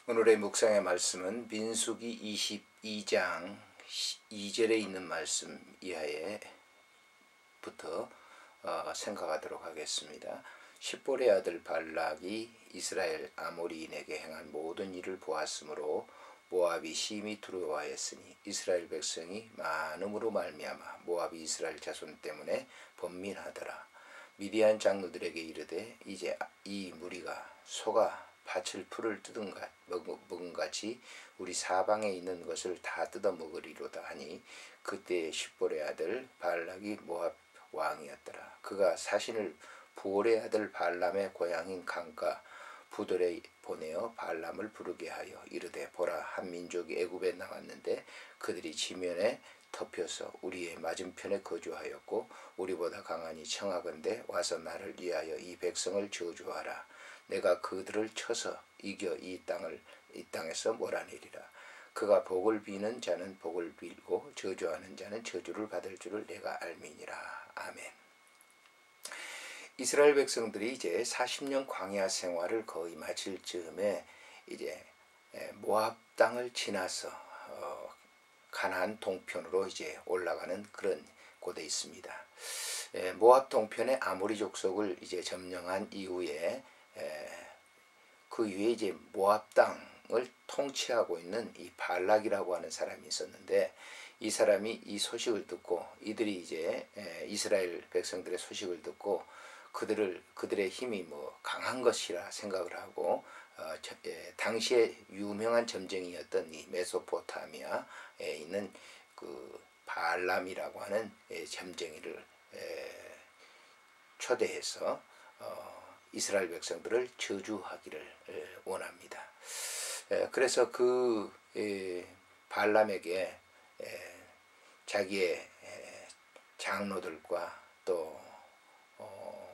오늘의 묵상의 말씀은 민수기 22장 2절에 있는 말씀 이하에부터 생각하도록 하겠습니다. 십볼의 아들 발락이 이스라엘 아모리인에게 행한 모든 일을 보았으므로 모압이 심히 두려워하였으니 이스라엘 백성이 많음으로 말미암아 모압이 이스라엘 자손 때문에 번민하더라. 미디안 장로들에게 이르되 이제 이 무리가 소가 밭을 풀을 먹은 같이 우리 사방에 있는 것을 다 뜯어 먹으리로다 하니 그때 십볼의 아들 발락이 모압 왕이었더라. 그가 사신을 부올의 아들 발람의 고향인 강가 부돌에 보내어 발람을 부르게 하여 이르되 보라, 한 민족이 애굽에 나왔는데 그들이 지면에 덮여서 우리의 맞은편에 거주하였고 우리보다 강하니 청하건대 와서 나를 위하여 이 백성을 저주하라. 내가 그들을 쳐서 이겨 이 땅에서 몰아내리라. 그가 복을 비는 자는 복을 빌고 저주하는 자는 저주를 받을 줄을 내가 알미니라. 아멘. 이스라엘 백성들이 이제 40년 광야 생활을 거의 마칠 즈음에 이제 모압 땅을 지나서 가나안 동편으로 이제 올라가는 그런 곳에 있습니다. 모압 동편의 아모리 족속을 이제 점령한 이후에 그 위에 이제 모압 땅을 통치하고 있는 이 발락이라고 하는 사람이 있었는데, 이 사람이 이 소식을 듣고 이들이 이제 이스라엘 백성들의 소식을 듣고 그들의 힘이 뭐 강한 것이라 생각을 하고 당시에 유명한 점쟁이였던 이 메소포타미아에 있는 그 발람이라고 하는 점쟁이를 초대해서 이스라엘 백성들을 저주하기를 원합니다. 그래서 그 발람에게 자기의 장로들과 또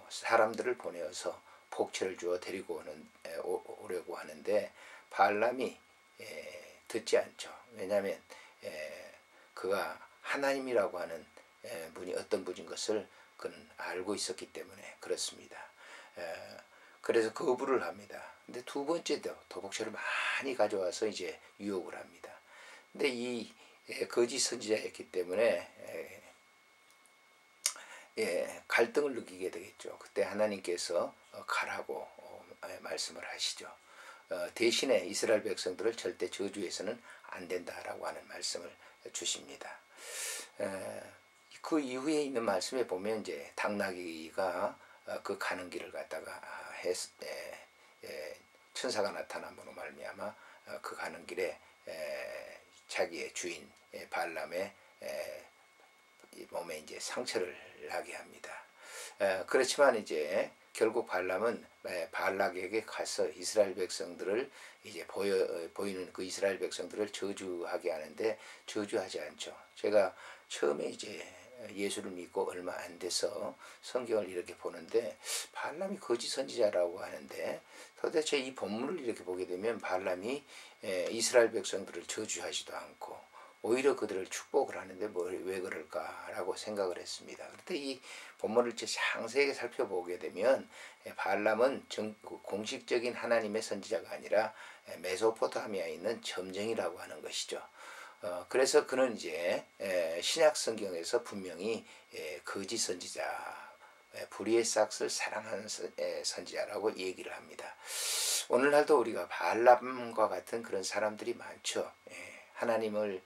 사람들을 보내어서 복채를 주어 데리고 오려고 하는데 발람이 듣지 않죠. 왜냐하면 그가 하나님이라고 하는 분이 어떤 분인 것을 그는 알고 있었기 때문에 그렇습니다. 그래서 거부를 합니다. 근데 두 번째도 도복채를 많이 가져와서 이제 유혹을 합니다. 근데 이 거짓 선지자였기 때문에 갈등을 느끼게 되겠죠. 그때 하나님께서 가라고 말씀을 하시죠. 대신에 이스라엘 백성들을 절대 저주해서는 안 된다라고 하는 말씀을 주십니다. 그 이후에 있는 말씀에 보면 이제 당나귀가 그 가는 길을 갖다가 천사가 나타남으로 말미암아 그 가는 길에 자기의 주인 발람의 몸에 이제 상처를 나게 합니다. 그렇지만 이제 결국 발람은 발락에게 가서 이스라엘 백성들을 이제 보이는 그 이스라엘 백성들을 저주하게 하는데 저주하지 않죠. 제가 처음에 이제 예수를 믿고 얼마 안 돼서 성경을 이렇게 보는데 발람이 거짓 선지자라고 하는데 도대체 이 본문을 이렇게 보게 되면 발람이 이스라엘 백성들을 저주하지도 않고 오히려 그들을 축복을 하는데 왜 그럴까라고 생각을 했습니다. 그런데 이 본문을 상세하게 살펴보게 되면 발람은 공식적인 하나님의 선지자가 아니라 메소포타미아에 있는 점쟁이라고 하는 것이죠. 그래서 그는 이제 신약 성경에서 분명히 거짓 선지자, 불의의 싹을 사랑하는 선지자라고 얘기를 합니다. 오늘날도 우리가 발람과 같은 그런 사람들이 많죠. 하나님의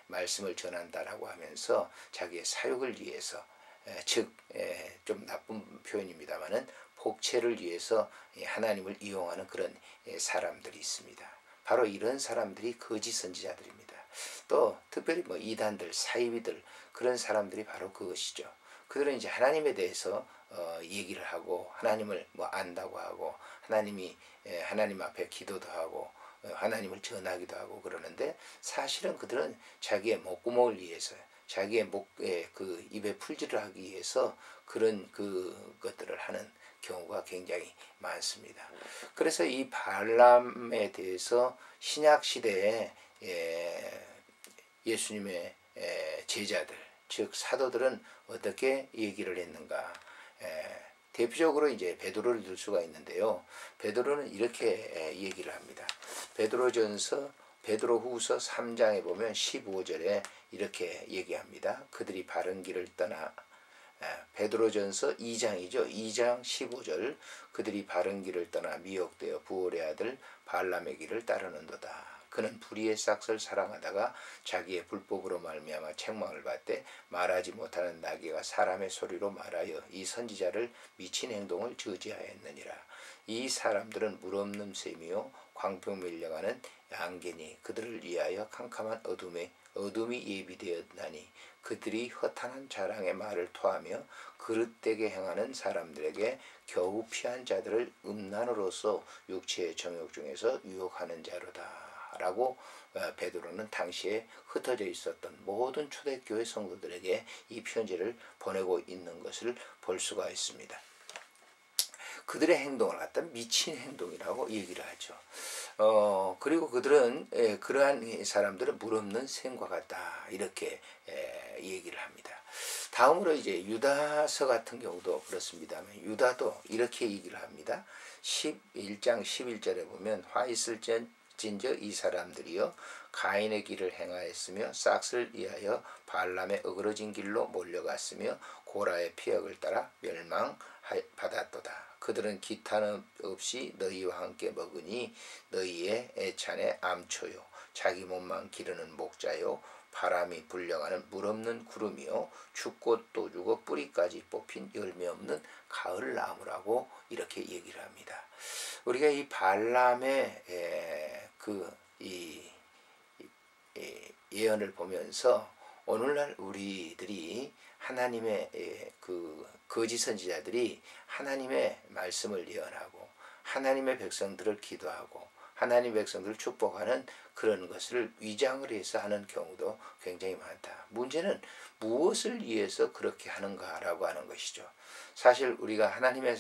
말씀을 전한다라고 하면서 자기의 사욕을 위해서, 즉 좀 나쁜 표현입니다만은 복채를 위해서 하나님을 이용하는 그런 사람들이 있습니다. 바로 이런 사람들이 거짓 선지자들입니다. 또 특별히 뭐 이단들, 사이비들 그런 사람들이 바로 그것이죠. 그들은 이제 하나님에 대해서 얘기를 하고 하나님을 뭐 안다고 하고 하나님 앞에 기도도 하고 하나님을 전하기도 하고 그러는데 사실은 그들은 자기의 목구멍을 위해서 자기의 그 입에 풀질을 하기 위해서 그런 그것들을 하는 경우가 굉장히 많습니다. 그래서 이 발람에 대해서 신약 시대에 예수님의 제자들 즉 사도들은 어떻게 얘기를 했는가. 대표적으로 이제 베드로를 들 수가 있는데요. 베드로는 이렇게 얘기를 합니다. 베드로후서 3장에 보면 15절에 이렇게 얘기합니다. 그들이 바른 길을 떠나 베드로전서 2장이죠. 2장 15절 그들이 바른 길을 떠나 미혹되어 부올의 아들 발람의 길을 따르는도다. 그는 불의의 싹을 사랑하다가 자기의 불법으로 말미암아 책망을 받되 말하지 못하는 나귀가 사람의 소리로 말하여 이 선지자를 미친 행동을 저지하였느니라. 이 사람들은 물없는 셈이요 광풍 밀려가는 양개니 그들을 위하여 캄캄한 어둠이 예비되었나니 그들이 허탄한 자랑의 말을 토하며 그릇되게 행하는 사람들에게 겨우 피한 자들을 음란으로서 육체의 정욕 중에서 유혹하는 자로다. 라고 베드로는 당시에 흩어져 있었던 모든 초대교회 성도들에게 이 편지를 보내고 있는 것을 볼 수가 있습니다. 그들의 행동을 갖다 미친 행동이라고 얘기를 하죠. 그리고 그들은 그러한 사람들은 물없는 샘과 같다 이렇게 얘기를 합니다. 다음으로 이제 유다서 같은 경우도 그렇습니다만 유다도 이렇게 얘기를 합니다. 11장 11절에 보면 화 있을진저 이 사람들이여 가인의 길을 행하였으며 싹을 위하여 발람의 어그러진 길로 몰려갔으며 고라의 피역을 따라 멸망받았도다. 그들은 기탄 없이 너희와 함께 먹으니 너희의 애찬의 암초요 자기 몸만 기르는 목자요 바람이 불려가는 물없는 구름이요 죽고 또 죽어 뿌리까지 뽑힌 열매 없는 가을 나무라고 이렇게 얘기를 합니다. 우리가 이 발람의 예언을 보면서 오늘날 우리들이 하나님의 거짓 선지자들이 하나님의 말씀을 예언하고 하나님의 백성들을 기도하고 하나님의 백성들을 축복하는 그런 것을 위장을 해서 하는 경우도 굉장히 많다. 문제는 무엇을 위해서 그렇게 하는가라고 하는 것이죠. 사실 우리가 하나님의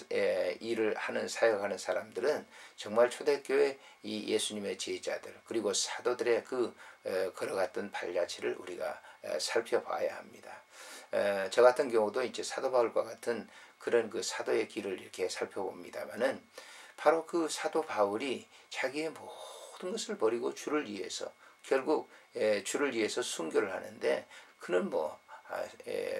일을 하는 사역하는 사람들은 정말 초대교회 이 예수님의 제자들 그리고 사도들의 걸어갔던 발자취를 우리가 살펴봐야 합니다. 저 같은 경우도 이제 사도 바울과 같은 그런 사도의 길을 이렇게 살펴봅니다만은 바로 그 사도 바울이 자기의 모든 것을 버리고 주를 위해서 결국 주를 위해서 순교를 하는데 그는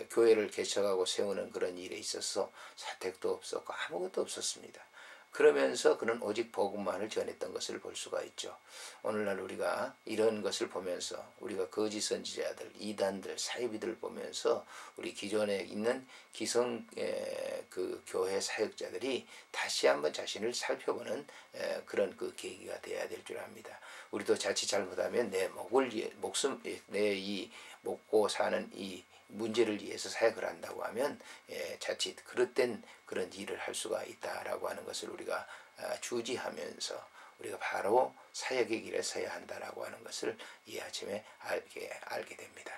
교회를 개척하고 세우는 그런 일에 있어서 사택도 없었고 아무것도 없었습니다. 그러면서 그는 오직 복음만을 전했던 것을 볼 수가 있죠. 오늘날 우리가 이런 것을 보면서 우리가 거짓 선지자들, 이단들, 사이비들 보면서 우리 기존에 있는 기성 교회 사역자들이 다시 한번 자신을 살펴보는 그런 계기가 되어야 될 줄 압니다. 우리도 자칫 잘못하면 내 이 먹고 사는 이 문제를 위해서 사역을 한다고 하면 자칫 그릇된 그런 일을 할 수가 있다라고 하는 것을 우리가 주지하면서 우리가 바로 사역의 길에 서야 한다라고 하는 것을 이 아침에 알게 됩니다.